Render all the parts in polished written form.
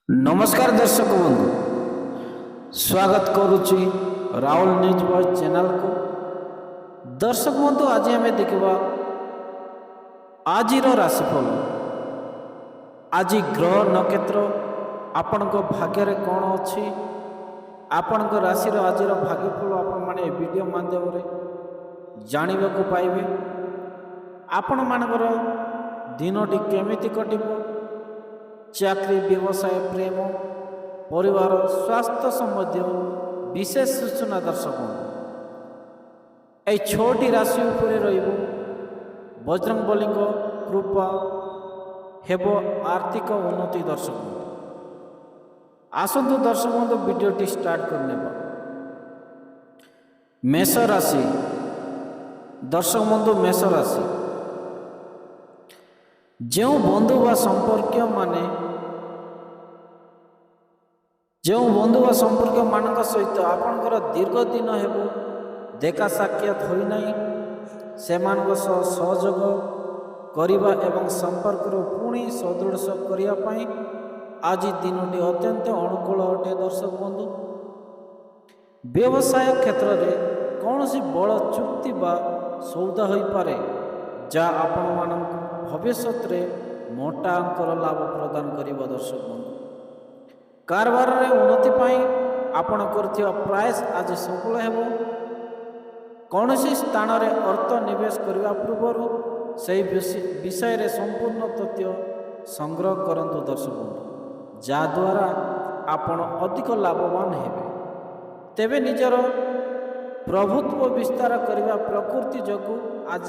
नमस्कार दर्शक बंधु, स्वागत करुच्ची राहुल न्यूज बॉय चैनल को। दर्शक बंधु, आज आम देखा आज राशिफल। आज ग्रह नक्षत्र आपण भाग्य कौन अच्छी, आपण राशि आज भाग्यफल आपण मैंने वीडियो माध्यम जानवा पाइबे। आपण मानकर दिनटी केमिति कटिबो, चाकरी, व्यवसाय, प्रेम, परिवार, स्वास्थ्य संबंधी विशेष सूचना दर्शक यही 6टी राशि उपरे रहिबो। बजरंगबली कृपा हेबो आर्थिक उन्नति। दर्शक आसंतु दर्शक बंधु वीडियोटी स्टार्ट करने। मेष राशि। दर्शक बंधु मेष राशि, जो बंधु व संपर्क मान सहित आपणकर दीर्घ दिन हेबो देखा साक्षात होना, से सहयोग करने एवं संपर्क पुणी सदृढ़ करने आज दिनटी अत्यंत अनुकूल अटे। दर्शक बंधु, व्यवसाय क्षेत्र में कौन सी बड़ चुक्ति बा सौदा हो पारे, जहाँ आपण मानक भविष्य में मोटा अंकर लाभ प्रदान करिबा। दर्शक बंधु, कारबार रे उन्नति पाई आपण करथिबा प्रयास आज सफल हेबो। कौन सी स्थान रे अर्थ निवेश करने पूर्व से विषय रे संपूर्ण तथ्य संग्रह करंतु। दर्शक बंधु, जद्वारा आपण अधिक लाभवान हेबे। तेबे निजर प्रभुत्व विस्तार करने प्रकृति जोगु आज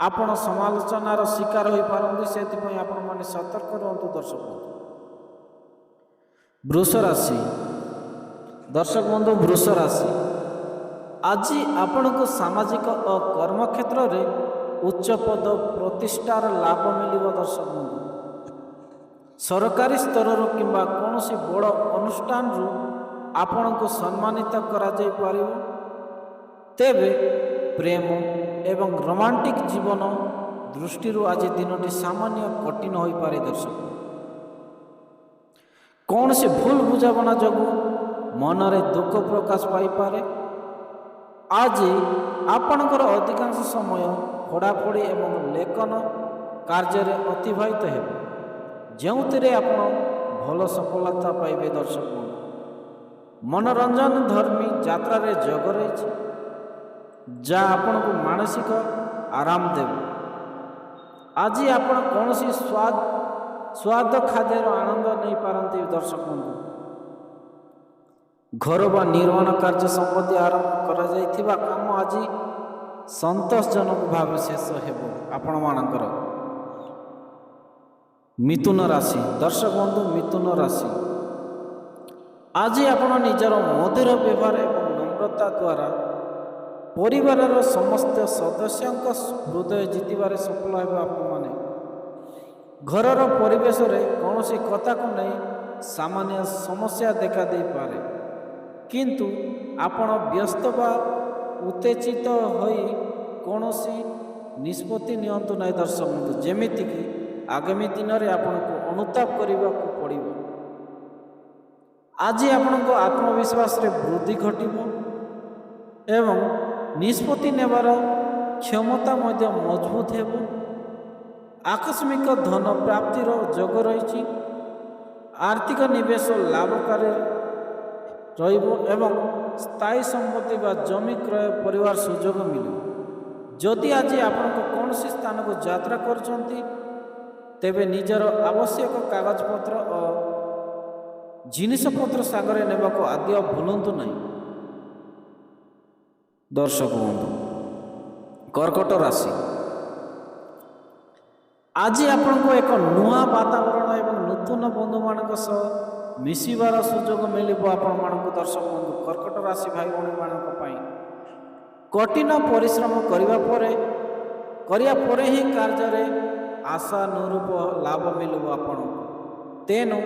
आपण समालोचनार शिकार हो पारती, से आपण माने सतर्क रहतु। दर्शक बंधु, वृष राशि। दर्शक बंधु, वृष राशि, आज आपण को सामाजिक और कर्म क्षेत्र में उच्च पद प्रतिष्ठार लाभ मिलिबो। दर्शक बंधु, सरकारी स्तर किंबा कौन सी बड़ अनुष्ठान रु आपण को सम्मानित करा जाय पारिबो। तेबे प्रेम एवं रोमांटिक जीवन दृष्टि आज दिनटी सामान्य कठिन हो पारे। दर्शक, कौन से भूल बुझाणा जोगु मनरे दुख प्रकाश पाई पारे। आज आपणकर अधिकांश समय पढ़ापढ़ी एवं लेखन कार्य अतिबाहित हेबे, जोंथिरे आपण भल सफलता पाइबे। दर्शक, मनोरंजन धर्मी यात्रा रे जोग रही, जहाँ आपण को मानसिक आराम देव। आज आपण कौन सी स्वाद खाद्य आनंद नहीं पारती। दर्शक बंधु, घर व निर्माण कार्य संबंधी आरंभ करा जाइथिबा काम आज संतोषजनक भाव शेष हेबो। आपण मानकर मिथुन राशि। दर्शक बंधु, मिथुन राशि, आज आपण निजर मधुर व्यवहार एवं नम्रता द्वारा परिवार समस्त सदस्यों हृदय जितबार सफल हेबा। आपण माने घरर परिवेश रे कौन सी कथा को नहीं सामान्य समस्या देखा दे पारे, किंतु आपण व्यस्त बा उत्तेजित होई कौन सी निष्पत्ति नियंतु नहीं। दर्शक बंधु, जेमिति कि आगामी दिन में आपण को अनुताप करने को पड़िबो। आज आपण को आत्मविश्वास रे वृद्धि घटिबो एवं निष्पत्ति नेबार क्षमता मध्य मजबूत हेबो। आकस्मिक धन प्राप्तिर जोग रही, आर्थिक निवेश लाभकारी रहिबो एवं स्थायी संपत्ति व जमी क्रय परिवार सुजोग मिले। जदि आज आपण कौन सी स्थान को यात्रा करछंती, तेबे निजर आवश्यक कागजपत्र और जिनिसपत्र सागरे नेबा को आदि भूलंतु नहीं। दर्शक बंधु, कर्कट राशि, आज आपण को एक नुआ वातावरण एवं नूतन बंधु मान सह मिसिबार सुजोग मिलिबो। आपण मानक दर्शक बंधु, कर्कट राशि भाई भौणी मानक पई कठिन परिश्रम करिया परे ही कार्य रे आशानुरूप लाभ मिलिबो। आपण तेनु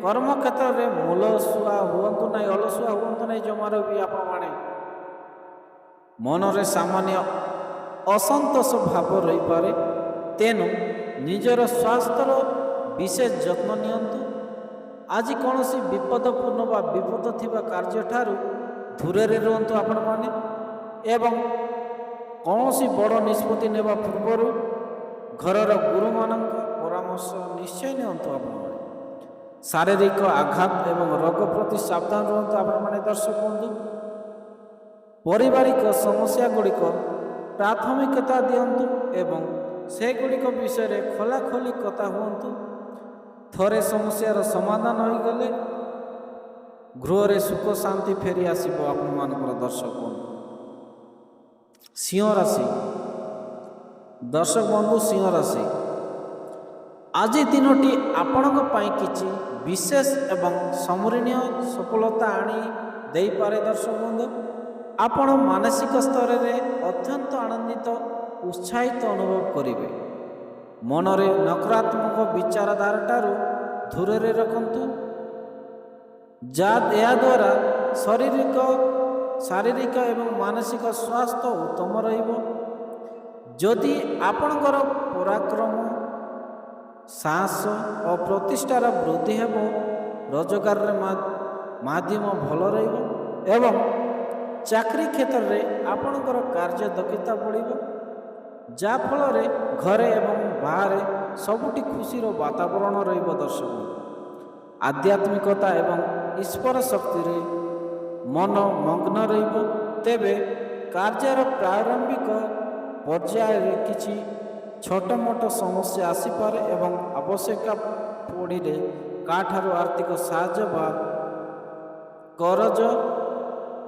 कर्म क्षेत्र रे मूलसुआ हुअंतु नहीं, अलसुआ हुअंतु नहीं। जमार भी आपण माने मनरे सामान्य असंतोष भाव रही पारे, तेनु निजर स्वास्थ्यर विशेष जत्न नियंतु। ଆଜି କୌଣସି ବିପଦପୂର୍ଣ୍ଣ ବା ବିପଦ ଥିବା କାର୍ଯ୍ୟଠାରୁ ଦୂରରେ ରୁହନ୍ତୁ ଆପଣମାନେ ଏବଂ କୌଣସି ବଡ଼ ନିଷ୍ପତ୍ତି ନେବା ପୂର୍ବରୁ ଘରର ଗୁରୁମାନଙ୍କ ପରାମର୍ଶ ନିଶ୍ଚୟ ନିଅନ୍ତୁ ଆପଣମାନେ। ଶାରୀରିକ ଆଘାତ ଏବଂ ରୋଗ ପ୍ରତି ସାବଧାନ ରୁହନ୍ତୁ ଆପଣମାନେ ଦର୍ଶକ ବନ୍ଧୁ। ପାରିବାରିକ ସମସ୍ୟା ଗୁଡ଼ିକ ପ୍ରାଥମିକତା ଦିଅନ୍ତୁ ଏବଂ ସେଗୁଡ଼ିକ ବିଷୟରେ ଖୋଲାଖୋଲି କଥା ହୁଅନ୍ତୁ। ଥରେ ସମସ୍ୟାର ସମାଧାନ ହୋଇଗଲେ ଗୃହରେ ସୁଖ ଶାନ୍ତି ଫେରି ଆସିବ ଆପଣମାନଙ୍କର ଦର୍ଶକ ବନ୍ଧୁ। ସିଂହ ରାଶି ଦର୍ଶକ ବନ୍ଧୁ, ସିଂହ ରାଶି ଆଜି ଦିନଟି ଆପଣଙ୍କ ପାଇଁ କିଛି ବିଶେଷ ଏବଂ ସ୍ମରଣୀୟ ସଫଳତା ଆଣି ଦେଇପାରେ ଦର୍ଶକ ବନ୍ଧୁ। ଆପଣ ମାନସିକ ସ୍ତରରେ ଅତ୍ୟନ୍ତ ଆନନ୍ଦିତ ଉତ୍ସାହିତ ଅନୁଭବ କରିବେ। ମନରେ ନକାରାତ୍ମକ ବିଚାରଧାରାଠାରୁ ଦୂରରେ ରଖନ୍ତୁ। ଏହାଦ୍ୱାରା ଶାରୀରିକ ଏବଂ ମାନସିକ ସ୍ୱାସ୍ଥ୍ୟ ଉତ୍ତମ ରହିବ। ଯଦି ଆପଣଙ୍କର ପରାକ୍ରମ, ସାହସ ଓ ପ୍ରତିଷ୍ଠାର ବୃଦ୍ଧି ହେବ, ରୋଜଗାରରେ ମାଧ୍ୟମ ଭଲ ରହିବ ଏବଂ ଚାକିରି କ୍ଷେତ୍ରରେ ଆପଣଙ୍କର କାର୍ଯ୍ୟ ଦକ୍ଷତା ବଢ଼ିବ, ଯାହାଫଳରେ ଘରେ ଏବଂ ବାହାରେ ସବୁଠି ଖୁସିର ବାତାବରଣ ରହିବ ଦର୍ଶକ। ଆଧ୍ୟାତ୍ମିକତା ଏବଂ ଈଶ୍ୱର ଶକ୍ତିରେ ମନ ମଗ୍ନ ରହିବ। ତେବେ କାର୍ଯ୍ୟର ପ୍ରାରମ୍ଭିକ ପର୍ଯ୍ୟାୟରେ କିଛି ଛୋଟ ମୋଟ ସମସ୍ୟା ଆସିପାରେ ଏବଂ ଆବଶ୍ୟକ ପଡ଼ିଲେ କାହାଠାରୁ ଆର୍ଥିକ ସାହାଯ୍ୟ ବା କରଜ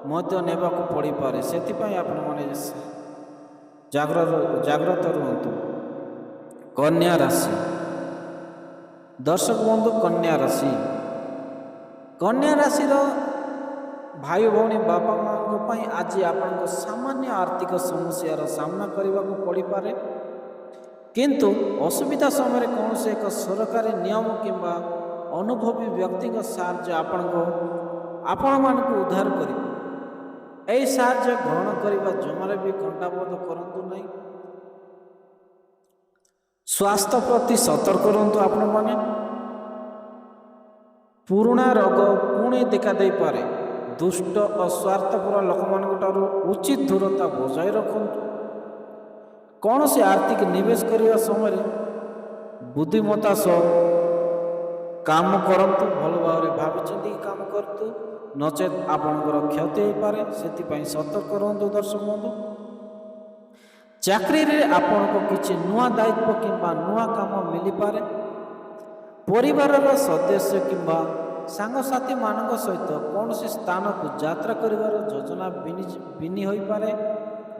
ମଧ୍ୟ ନେବାକୁ ପଡ଼ିପାରେ। ସେଥିପାଇଁ ଆପଣମାନେ ଜାଗ୍ରତ ରୁହନ୍ତୁ। କନ୍ୟା ରାଶି ଦର୍ଶକ ବନ୍ଧୁ, କନ୍ୟା ରାଶିର ଭାଇ ଭଉଣୀ ବାପା ମାଆଙ୍କ ପାଇଁ ଆଜି ଆପଣଙ୍କ ସାମାନ୍ୟ ଆର୍ଥିକ ସମସ୍ୟାର ସାମ୍ନା କରିବାକୁ ପଡ଼ିପାରେ, କିନ୍ତୁ ଅସୁବିଧା ସମୟରେ କୌଣସି ଏକ ସରକାରୀ ନିୟମ କିମ୍ବା ଅନୁଭବୀ ବ୍ୟକ୍ତିଙ୍କ ସାହାଯ୍ୟ ଆପଣମାନଙ୍କୁ ଉଦ୍ଧାର କରିବ। ଏହି ସାହାଯ୍ୟ ଗ୍ରହଣ କରିବା ଜମାରେ ବି କୁଣ୍ଠାବୋଧ କରନ୍ତୁ ନାହିଁ। ସ୍ୱାସ୍ଥ୍ୟ ପ୍ରତି ସତର୍କ ରୁହନ୍ତୁ ଆପଣମାନେ। ପୁରୁଣା ରୋଗ ପୁଣି ଦେଖା ଦେଇପାରେ। ଦୁଷ୍ଟ ଓ ସ୍ୱାର୍ଥପର ଲୋକମାନଙ୍କ ଠାରୁ ଉଚିତ ଦୂରତା ବଜାୟ ରଖନ୍ତୁ। କୌଣସି ଆର୍ଥିକ ନିବେଶ କରିବା ସମୟରେ ବୁଦ୍ଧିମତ୍ତା ସହ କାମ କରନ୍ତୁ। ଭଲ ଭାବରେ ଭାବିଚିନ୍ତି କାମ କରନ୍ତୁ, ନଚେତ୍ ଆପଣଙ୍କର କ୍ଷତି ହୋଇପାରେ। ସେଥିପାଇଁ ସତର୍କ ରୁହନ୍ତୁ ଦର୍ଶକ ବନ୍ଧୁ। ଚାକିରିରେ ଆପଣଙ୍କୁ କିଛି ନୂଆ ଦାୟିତ୍ୱ କିମ୍ବା ନୂଆ କାମ ମିଳିପାରେ। ପରିବାରର ସଦସ୍ୟ କିମ୍ବା ସାଙ୍ଗସାଥିମାନଙ୍କ ସହିତ କୌଣସି ସ୍ଥାନକୁ ଯାତ୍ରା କରିବାର ଯୋଜନା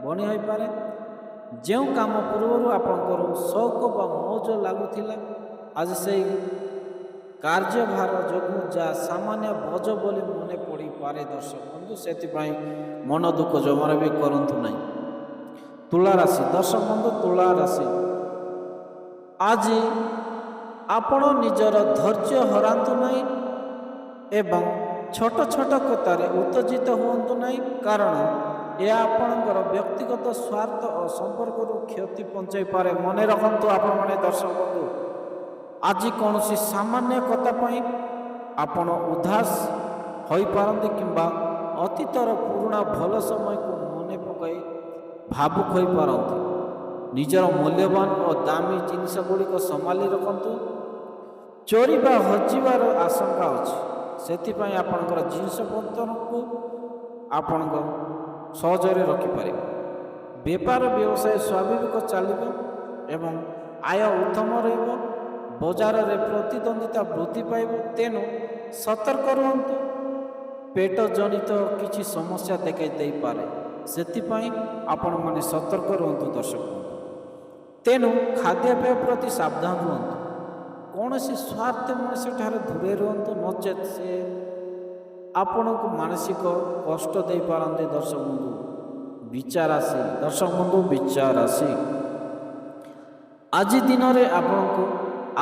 ବନି ହୋଇପାରେ। ଯେଉଁ କାମ ପୂର୍ବରୁ ଆପଣଙ୍କର ସଉକ ବା ମଉଜ ଲାଗୁଥିଲା, ଆଜି ସେହି କାର୍ଯ୍ୟଭାର ଯୋଗୁଁ ଯାହା ସାମାନ୍ୟ ବୋଝ ବୋଲି ମନେ ପଡ଼ିପାରେ ଦର୍ଶକ ବନ୍ଧୁ। ସେଥିପାଇଁ ମନ ଦୁଃଖ ଜମାରେ ବି କରନ୍ତୁ ନାହିଁ। ତୁଳା ରାଶି ଦର୍ଶକ ବନ୍ଧୁ, ତୁଳା ରାଶି ଆଜି ଆପଣ ନିଜର ଧୈର୍ଯ୍ୟ ହରାନ୍ତୁ ନାହିଁ ଏବଂ ଛୋଟ ଛୋଟ କଥାରେ ଉତ୍ତେଜିତ ହୁଅନ୍ତୁ ନାହିଁ, କାରଣ ଏହା ଆପଣଙ୍କର ବ୍ୟକ୍ତିଗତ ସ୍ୱାର୍ଥ ଓ ସମ୍ପର୍କରୁ କ୍ଷତି ପହଞ୍ଚାଇପାରେ। ମନେ ରଖନ୍ତୁ ଆପଣମାନେ ଦର୍ଶକ ବନ୍ଧୁ, ଆଜି କୌଣସି ସାମାନ୍ୟ କଥା ପାଇଁ ଆପଣ ଉଦାସ ହୋଇପାରନ୍ତି କିମ୍ବା ଅତୀତର ପୁରୁଣା ଭଲ ସମୟକୁ ମନେ ପକାଇ ଭାବୁକ ହୋଇପାରନ୍ତି। ନିଜର ମୂଲ୍ୟବାନ ଓ ଦାମୀ ଜିନିଷ ଗୁଡ଼ିକ ସମ୍ଭାଳି ରଖନ୍ତୁ। ଚୋରି ବା ହଜିବାର ଆଶଙ୍କା ଅଛି, ସେଥିପାଇଁ ଆପଣଙ୍କର ଜିନିଷପତ୍ରକୁ ଆପଣଙ୍କ ସହଜରେ ରଖିପାରିବେ। ବେପାର ବ୍ୟବସାୟ ସ୍ୱାଭାବିକ ଚାଲିବ ଏବଂ ଆୟ ଉତ୍ତମ ରହିବ। ବଜାରରେ ପ୍ରତିଦ୍ୱନ୍ଦ୍ୱିତା ବୃଦ୍ଧି ପାଇବ, ତେଣୁ ସତର୍କ ରୁହନ୍ତୁ। ପେଟ ଜନିତ କିଛି ସମସ୍ୟା ଦେଖାଇ ଦେଇପାରେ, ସେଥିପାଇଁ ଆପଣମାନେ ସତର୍କ ରୁହନ୍ତୁ ଦର୍ଶକ। ତେଣୁ ଖାଦ୍ୟପେୟ ପ୍ରତି ସାବଧାନ ରୁହନ୍ତୁ। କୌଣସି ସ୍ୱାର୍ଥ ମଣିଷଠାରୁ ଦୂରେଇ ରୁହନ୍ତୁ, ନଚେତ୍ ସେ ଆପଣଙ୍କୁ ମାନସିକ କଷ୍ଟ ଦେଇପାରନ୍ତି ଦର୍ଶକ ବନ୍ଧୁ। ବିଚାର ରାଶି ଦର୍ଶକ ବନ୍ଧୁ, ବିଚାର ରାଶି ଆଜି ଦିନରେ ଆପଣଙ୍କୁ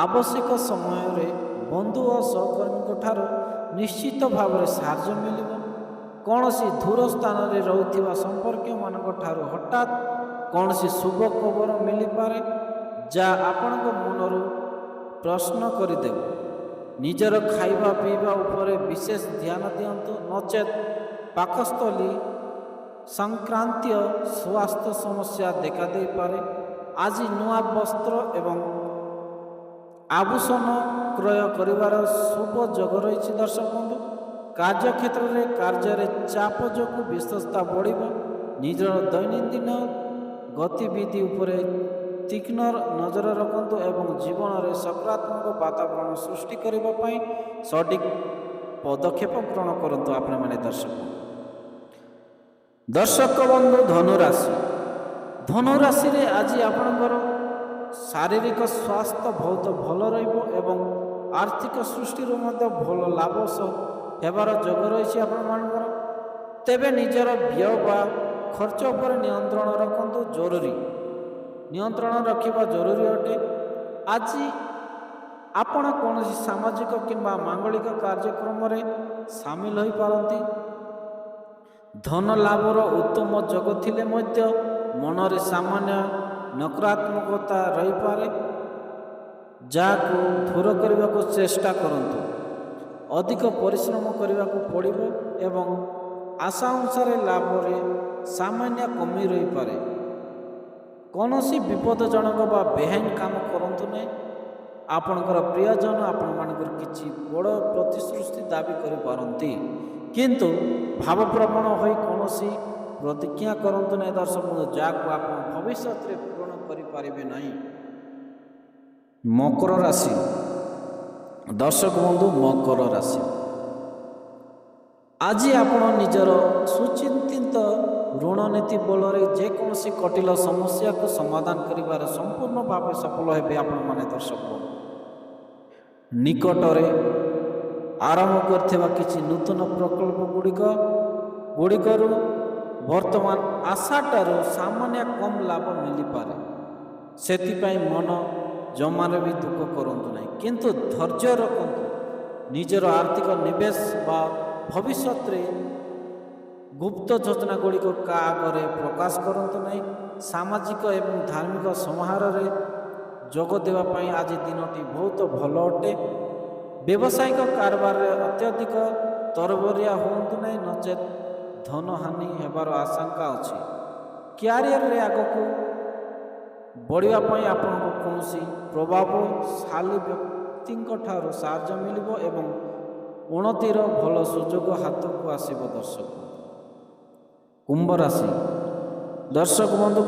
ଆବଶ୍ୟକ ସମୟରେ ବନ୍ଧୁ ଓ ସହକର୍ମୀଙ୍କ ଠାରୁ ନିଶ୍ଚିତ ଭାବରେ ସାହାଯ୍ୟ ମିଳିବ। କୌଣସି ଦୂର ସ୍ଥାନରେ ରହୁଥିବା ସମ୍ପର୍କୀୟମାନଙ୍କ ଠାରୁ ହଠାତ୍ କୌଣସି ଶୁଭ ଖବର ମିଳିପାରେ, ଯାହା ଆପଣଙ୍କ ମନରୁ ପ୍ରଶ୍ନ କରିଦେବ। ନିଜର ଖାଇବା ପିଇବା ଉପରେ ବିଶେଷ ଧ୍ୟାନ ଦିଅନ୍ତୁ, ନଚେତ୍ ପାକସ୍ଥଳୀ ସଂକ୍ରାନ୍ତୀୟ ସ୍ୱାସ୍ଥ୍ୟ ସମସ୍ୟା ଦେଖାଦେଇପାରେ। ଆଜି ନୂଆ ବସ୍ତ୍ର ଏବଂ ଆଭୂଷଣ କ୍ରୟ କରିବାର ଶୁଭ ଯୋଗ ରହିଛି। ଦର୍ଶକ ବନ୍ଧୁ, କାର୍ଯ୍ୟକ୍ଷେତ୍ରରେ କାର୍ଯ୍ୟରେ ଚାପ ଯୋଗୁଁ ବ୍ୟସ୍ତତା ବଢ଼ିବ। ନିଜର ଦୈନନ୍ଦିନ ଗତିବିଧି ଉପରେ ତୀକ୍ଷ୍ଣ ନଜର ରଖନ୍ତୁ ଏବଂ ଜୀବନରେ ସକାରାତ୍ମକ ବାତାବରଣ ସୃଷ୍ଟି କରିବା ପାଇଁ ସଠିକ୍ ପଦକ୍ଷେପ ଗ୍ରହଣ କରନ୍ତୁ। ଆପଣମାନେ ଦର୍ଶକ ବନ୍ଧୁ, ଧନୁରାଶିରେ ଆଜି ଆପଣଙ୍କର ଶାରୀରିକ ସ୍ୱାସ୍ଥ୍ୟ ବହୁତ ଭଲ ରହିବ ଏବଂ ଆର୍ଥିକ ସୃଷ୍ଟିରୁ ମଧ୍ୟ ଭଲ ଲାଭ ହେବାର ଯୋଗ ରହିଛି ଆପଣମାନଙ୍କର। ତେବେ ନିଜର ବ୍ୟୟ ବା ଖର୍ଚ୍ଚ ଉପରେ ନିୟନ୍ତ୍ରଣ ରଖିବା ଜରୁରୀ ଅଟେ। ଆଜି ଆପଣ କୌଣସି ସାମାଜିକ କିମ୍ବା ମାଙ୍ଗଳିକ କାର୍ଯ୍ୟକ୍ରମରେ ସାମିଲ ହୋଇପାରନ୍ତି। ଧନ ଲାଭର ଉତ୍ତମ ଯୋଗ ଥିଲେ ମଧ୍ୟ ମନରେ ସାମାନ୍ୟ ନକାରାତ୍ମକତା ରହିପାରେ, ଯାହାକୁ ଦୂର କରିବାକୁ ଚେଷ୍ଟା କରନ୍ତୁ। ଅଧିକ ପରିଶ୍ରମ କରିବାକୁ ପଡ଼ିବ ଏବଂ ଆଶା ଅନୁସାରେ ଲାଭରେ ସାମାନ୍ୟ କମି ରହିପାରେ। କୌଣସି ବିପଦଜନକ ବା ବେଆଇନ କାମ କରନ୍ତୁ ନାହିଁ। ଆପଣଙ୍କର ପ୍ରିୟଜନ ଆପଣମାନଙ୍କର କିଛି ବଡ଼ ପ୍ରତିଶ୍ରୁତି ଦାବି କରିପାରନ୍ତି, କିନ୍ତୁ ଭାବପ୍ରବଣ ହୋଇ କୌଣସି ପ୍ରତିଜ୍ଞା କରନ୍ତୁ ନାହିଁ ଦର୍ଶକ, ଯାହାକୁ ଆପଣ ଭବିଷ୍ୟତରେ ପୂରଣ କରିପାରିବେ ନାହିଁ। ମକର ରାଶି। ଦର୍ଶକ ବନ୍ଧୁ, ମକର ରାଶି ଆଜି ଆପଣ ନିଜର ସୁଚିନ୍ତିତ ଋଣନୀତି ବଳରେ ଯେକୌଣସି କଠିନ ସମସ୍ୟାକୁ ସମାଧାନ କରିବାରେ ସମ୍ପୂର୍ଣ୍ଣ ଭାବେ ସଫଳ ହେବେ। ଆପଣମାନେ ଦର୍ଶକ ନିକଟରେ ଆରମ୍ଭ କରିଥିବା କିଛି ନୂତନ ପ୍ରକଳ୍ପ ଗୁଡ଼ିକରୁ ବର୍ତ୍ତମାନ ଆଶାଠାରୁ ସାମାନ୍ୟ କମ୍ ଲାଭ ମିଳିପାରେ। ସେଥିପାଇଁ ମନ ଜମାରେ ବି ଦୁଃଖ କରନ୍ତୁ ନାହିଁ, କିନ୍ତୁ ଧୈର୍ଯ୍ୟ ରଖନ୍ତୁ। ନିଜର ଆର୍ଥିକ ନିବେଶ ବା ଭବିଷ୍ୟତରେ ଗୁପ୍ତ ଯୋଜନା ଗୁଡ଼ିକ କାହା ଆଗରେ ପ୍ରକାଶ କରନ୍ତୁ ନାହିଁ। ସାମାଜିକ ଏବଂ ଧାର୍ମିକ ସମାରୋହରେ ଯୋଗ ଦେବା ପାଇଁ ଆଜି ଦିନଟି ବହୁତ ଭଲ ଅଟେ। ବ୍ୟବସାୟିକ କାରବାରରେ ଅତ୍ୟଧିକ ତରବରିଆ ହୁଅନ୍ତୁ ନାହିଁ, ନଚେତ୍ ଧନହାନି ହେବାର ଆଶଙ୍କା ଅଛି। କ୍ୟାରିୟରରେ ଆଗକୁ ବଢ଼ିବା ପାଇଁ ଆପଣଙ୍କୁ କୌଣସି ପ୍ରଭାବଶାଳୀ ବ୍ୟକ୍ତିଙ୍କ ଠାରୁ ସାହାଯ୍ୟ ମିଳିବ ଏବଂ ଉନ୍ନତିର ଭଲ ସୁଯୋଗ ହାତକୁ ଆସିବ। କୁମ୍ଭ ରାଶି। ଦର୍ଶକ ବନ୍ଧୁ,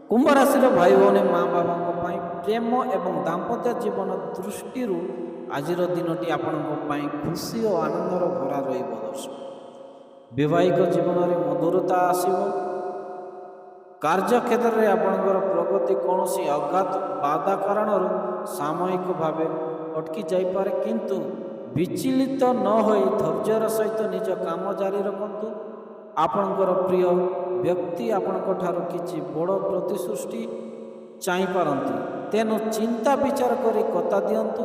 କୁମ୍ଭ ରାଶିର ଭାଇ ଭଉଣୀ ମା ବାବାଙ୍କ ପାଇଁ ପ୍ରେମ ଏବଂ ଦାମ୍ପତ୍ୟ ଜୀବନ ଦୃଷ୍ଟିରୁ ଆଜିର ଦିନଟି ଆପଣଙ୍କ ପାଇଁ ଖୁସି ଓ ଆନନ୍ଦର ଭରା ରହିବ। ବୈବାହିକ ଜୀବନରେ ମଧୁରତା ଆସିବ। କାର୍ଯ୍ୟକ୍ଷେତ୍ରରେ ଆପଣଙ୍କର ପ୍ରଗତି କୌଣସି ଅଜ୍ଞାତ ବାଧା କାରଣରୁ ସାମୟିକ ଭାବେ ଅଟକି ଯାଇପାରେ, କିନ୍ତୁ ବିଚଳିତ ନ ହୋଇ ଧୈର୍ଯ୍ୟର ସହିତ ନିଜ କାମ ଜାରି ରଖନ୍ତୁ। ଆପଣଙ୍କର ପ୍ରିୟ ବ୍ୟକ୍ତି ଆପଣଙ୍କ ଠାରୁ କିଛି ବଡ଼ ପ୍ରତିଶ୍ରୁତି ଚାହିଁପାରନ୍ତି, ତେଣୁ ଚିନ୍ତା ବିଚାର କରି କଥା ଦିଅନ୍ତୁ।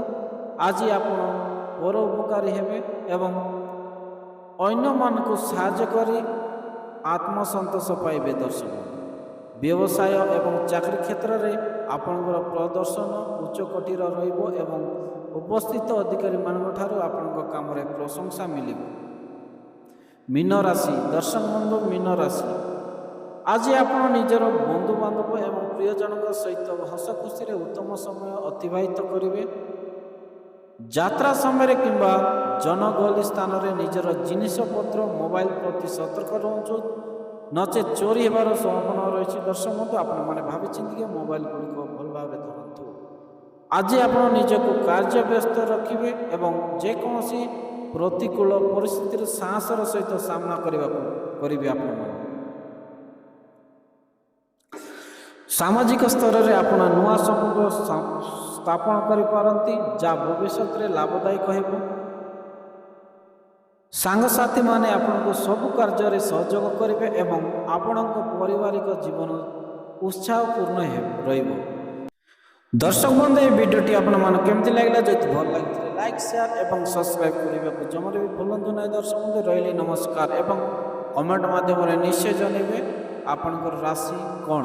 ଆଜି ଆପଣ ପରୋପକାରୀ ହେବେ ଏବଂ ଅନ୍ୟମାନଙ୍କୁ ସାହାଯ୍ୟ କରି ଆତ୍ମସନ୍ତୋଷ ପାଇବେ। ଦର୍ଶକ, ବ୍ୟବସାୟ ଏବଂ ଚାକିରି କ୍ଷେତ୍ରରେ ଆପଣଙ୍କର ପ୍ରଦର୍ଶନ ଉଚ୍ଚକୋଟୀର ରହିବ ଏବଂ ଉପସ୍ଥିତ ଅଧିକାରୀମାନଙ୍କ ଠାରୁ ଆପଣଙ୍କ କାମରେ ପ୍ରଶଂସା ମିଳିବ। ମୀନ ରାଶି। ଦର୍ଶକ ବନ୍ଧୁ, ମୀନ ରାଶି ଆଜି ଆପଣ ନିଜର ବନ୍ଧୁବାନ୍ଧବ ଏବଂ ପ୍ରିୟଜନଙ୍କ ସହିତ ହସ ଖୁସିରେ ଉତ୍ତମ ସମୟ ଅତିବାହିତ କରିବେ। ଯାତ୍ରା ସମୟରେ କିମ୍ବା ଜନଗହଳି ସ୍ଥାନରେ ନିଜର ଜିନିଷପତ୍ର ମୋବାଇଲ ପ୍ରତି ସତର୍କ ରୁହନ୍ତୁ, ନଚେତ୍ ଚୋରି ହେବାର ସମ୍ଭାବନା ରହିଛି। ଦର୍ଶକ ବନ୍ଧୁ, ଆପଣମାନେ ଭାବିଚିନ୍ତିକି ମୋବାଇଲ ଗୁଡ଼ିକ ଭଲ ଭାବରେ ଧରନ୍ତୁ। ଆଜି ଆପଣ ନିଜକୁ କାର୍ଯ୍ୟ ବ୍ୟସ୍ତ ରଖିବେ ଏବଂ ଯେକୌଣସି ପ୍ରତିକୂଳ ପରିସ୍ଥିତିରେ ସାହସର ସହିତ ସାମ୍ନା କରିବେ। ଆପଣମାନେ ସାମାଜିକ ସ୍ତରରେ ଆପଣ ନୂଆ ସମ୍ପର୍କ ସ୍ଥାପନ କରିପାରନ୍ତି, ଯାହା ଭବିଷ୍ୟତରେ ଲାଭଦାୟକ ହେବ। ସାଙ୍ଗସାଥୀମାନେ ଆପଣଙ୍କୁ ସବୁ କାର୍ଯ୍ୟରେ ସହଯୋଗ କରିବେ ଏବଂ ଆପଣଙ୍କ ପାରିବାରିକ ଜୀବନ ଉତ୍ସାହପୂର୍ଣ୍ଣ ରହିବ। ଦର୍ଶକ ବନ୍ଧୁ, ଏହି ଭିଡ଼ିଓଟି ଆପଣମାନଙ୍କୁ କେମିତି ଲାଗିଲା? ଯଦି ଭଲ ଲାଗିଥିଲେ ଲାଇକ୍, ସେୟାର ଏବଂ ସବସ୍କ୍ରାଇବ୍ କରିବାକୁ ଜମାରେ ବି ଭୁଲନ୍ତୁ ନାହିଁ। ଦର୍ଶକ ବନ୍ଧୁ, ରହିଲି ନମସ୍କାର ଏବଂ କମେଣ୍ଟ ମାଧ୍ୟମରେ ନିଶ୍ଚୟ ଜଣାଇବେ ଆପଣଙ୍କର ରାଶି କ'ଣ।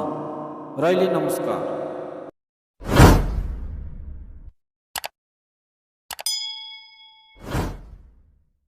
ରହିଲି ନମସ୍କାର।